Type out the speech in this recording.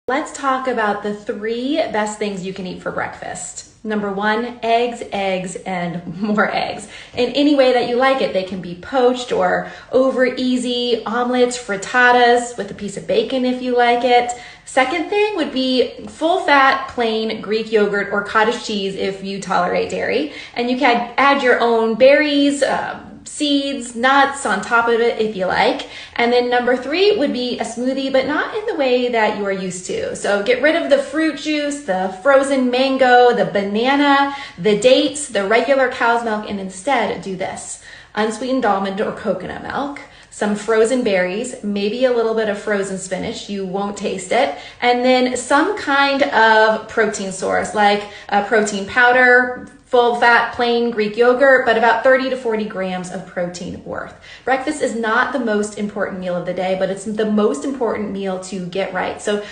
Let's talk about the 3 best things you can eat for breakfast. Number 1, eggs, and more eggs. In any way that you like it. They can be poached or over easy, omelets, frittatas with a piece of bacon if you like it. Second thing would be full fat, plain Greek yogurt or cottage cheese if you tolerate dairy. And you can add your own berries, seeds, nuts on top of it if you like. And then number 3 would be a smoothie, but not in the way that you are used to. So get rid of the fruit juice, the frozen mango, the banana, the dates, the regular cow's milk, and instead do this: unsweetened almond or coconut milk, some frozen berries, maybe a little bit of frozen spinach, you won't taste it, and then some kind of protein source like a protein powder, full fat plain Greek yogurt, but about 30 to 40 grams of protein worth. Breakfast is not the most important meal of the day, but it's the most important meal to get right. So